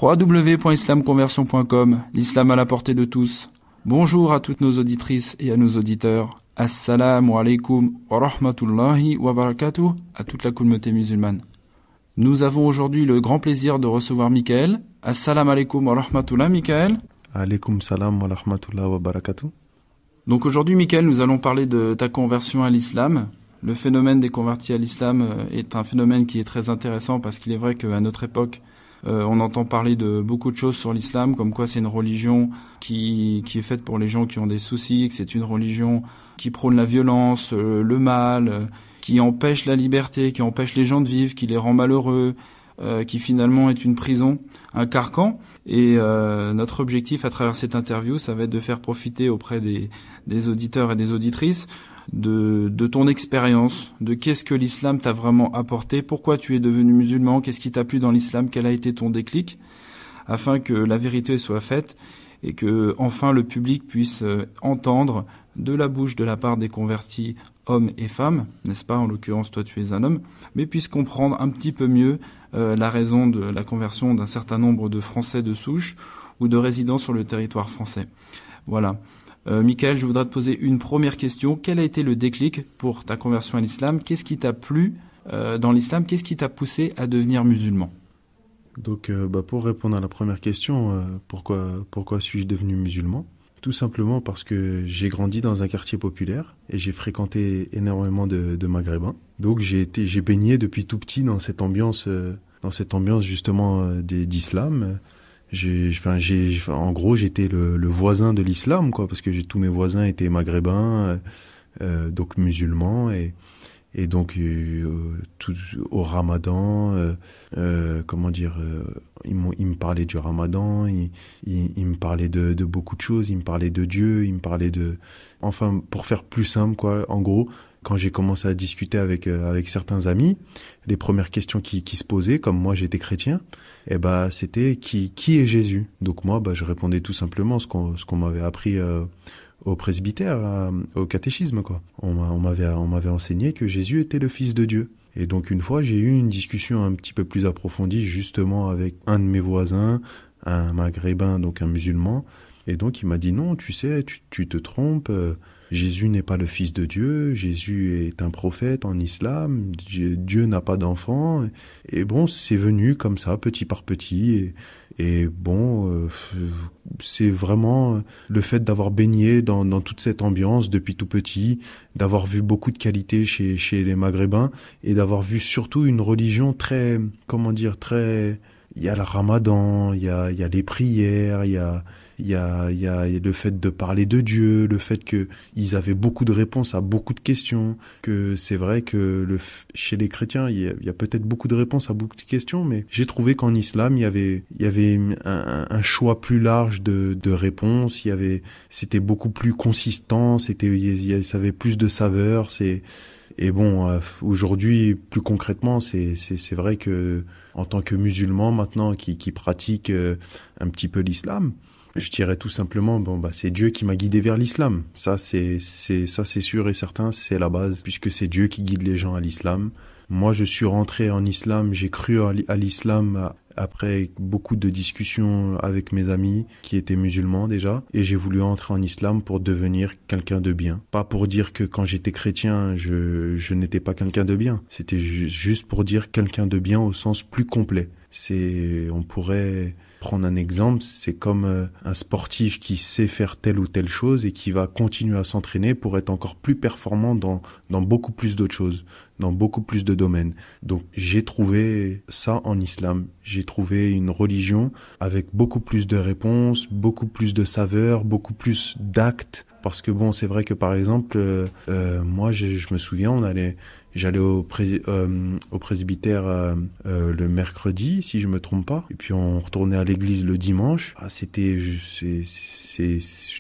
www.islamconversion.com, l'islam à la portée de tous. Bonjour à toutes nos auditrices et à nos auditeurs. Assalamu alaikum wa rahmatullahi wa barakatuh à toute la communauté musulmane. Nous avons aujourd'hui le grand plaisir de recevoir Michael. Assalamu alaikum wa rahmatullah, Michael. Alaikum salam wa rahmatullah wa barakatuh. Donc aujourd'hui, Michael, nous allons parler de ta conversion à l'islam. Le phénomène des convertis à l'islam est un phénomène qui est très intéressant parce qu'il est vrai qu'à notre époque, on entend parler de beaucoup de choses sur l'islam, comme quoi c'est une religion qui est faite pour les gens qui ont des soucis, que c'est une religion qui prône la violence, le mal, qui empêche la liberté, qui empêche les gens de vivre, qui les rend malheureux, qui finalement est une prison, un carcan. Et notre objectif à travers cette interview, ça va être de faire profiter auprès des auditeurs et des auditrices de ton expérience, de qu'est-ce que l'islam t'a vraiment apporté, pourquoi tu es devenu musulman, qu'est-ce qui t'a plu dans l'islam, quel a été ton déclic, afin que la vérité soit faite et que enfin le public puisse entendre de la bouche de la part des convertis hommes et femmes, n'est-ce pas, en l'occurrence toi tu es un homme, mais puisse comprendre un petit peu mieux la raison de la conversion d'un certain nombre de Français de souche ou de résidents sur le territoire français. Voilà. Michael, je voudrais te poser une première question. Quel a été le déclic pour ta conversion à l'islam? Qu'est-ce qui t'a plu dans l'islam? Qu'est-ce qui t'a poussé à devenir musulman? Donc, pour répondre à la première question, pourquoi suis-je devenu musulman? Tout simplement parce que j'ai grandi dans un quartier populaire et j'ai fréquenté énormément de Maghrébins. Donc, j'ai baigné depuis tout petit dans cette ambiance justement d'islam. En gros, j'étais le voisin de l'islam, quoi, parce que tous mes voisins étaient maghrébins, donc musulmans, et donc au Ramadan, ils me parlaient du Ramadan, ils me parlaient de beaucoup de choses, ils me parlaient de Dieu, ils me parlaient enfin, pour faire plus simple, quoi, en gros. Quand j'ai commencé à discuter avec certains amis, les premières questions qui se posaient, comme moi j'étais chrétien, c'était qui est Jésus? Donc moi, je répondais tout simplement ce qu'on m'avait appris au presbytère, au catéchisme, quoi. On m'avait enseigné que Jésus était le Fils de Dieu. Et donc une fois, j'ai eu une discussion un petit peu plus approfondie, justement avec un de mes voisins, un maghrébin, donc un musulman. Et donc il m'a dit non, tu sais, tu te trompes. Jésus n'est pas le fils de Dieu, Jésus est un prophète en islam, Dieu n'a pas d'enfant. Et bon, c'est venu comme ça, petit par petit. Et bon, c'est vraiment le fait d'avoir baigné dans toute cette ambiance depuis tout petit, d'avoir vu beaucoup de qualités chez les Maghrébins et d'avoir vu surtout une religion très, il y a le Ramadan, il y a les prières, il y a le fait de parler de Dieu, le fait que ils avaient beaucoup de réponses à beaucoup de questions, que c'est vrai que chez les chrétiens, il y a peut-être beaucoup de réponses à beaucoup de questions, mais j'ai trouvé qu'en islam, il y avait un choix plus large de réponses, c'était beaucoup plus consistant, ça avait plus de saveur, et bon, aujourd'hui, plus concrètement, c'est vrai que en tant que musulman maintenant qui pratique un petit peu l'islam, je dirais tout simplement, c'est Dieu qui m'a guidé vers l'islam. Ça, c'est sûr et certain, c'est la base, puisque c'est Dieu qui guide les gens à l'islam. Moi, je suis rentré en islam, j'ai cru à l'islam après beaucoup de discussions avec mes amis qui étaient musulmans déjà, et j'ai voulu entrer en islam pour devenir quelqu'un de bien. Pas pour dire que quand j'étais chrétien, je n'étais pas quelqu'un de bien. C'était juste pour dire quelqu'un de bien au sens plus complet. On pourrait prendre un exemple, c'est comme un sportif qui sait faire telle ou telle chose et qui va continuer à s'entraîner pour être encore plus performant dans beaucoup plus d'autres choses, dans beaucoup plus de domaines. Donc j'ai trouvé ça en islam. J'ai trouvé une religion avec beaucoup plus de réponses, beaucoup plus de saveurs, beaucoup plus d'actes. Parce que bon, c'est vrai que par exemple, moi je me souviens, j'allais au presbytère le mercredi, si je me trompe pas, et puis on retournait à l'église le dimanche. Je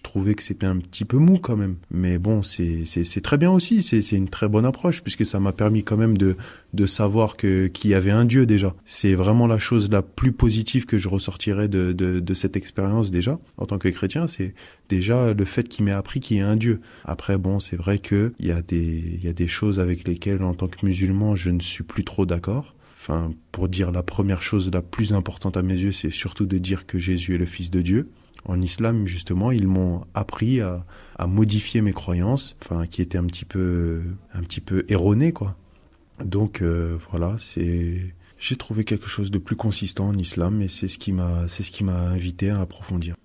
trouvais que c'était un petit peu mou quand même. Mais bon, c'est très bien aussi, c'est une très bonne approche, puisque ça m'a permis quand même de savoir qu'il y avait un Dieu déjà. C'est vraiment la chose la plus positive que je ressortirais de cette expérience déjà, en tant que chrétien, c'est déjà le fait qu'il m'ait appris qu'il y a un Dieu. Après, bon, c'est vrai que il y a des choses avec lesquelles, en tant que musulman, je ne suis plus trop d'accord. Enfin, pour dire la première chose la plus importante à mes yeux, c'est surtout de dire que Jésus est le Fils de Dieu. En islam, justement, ils m'ont appris à modifier mes croyances, enfin, qui étaient un petit peu erronées, quoi. Donc, voilà, j'ai trouvé quelque chose de plus consistant en islam et c'est ce qui m'a invité à approfondir.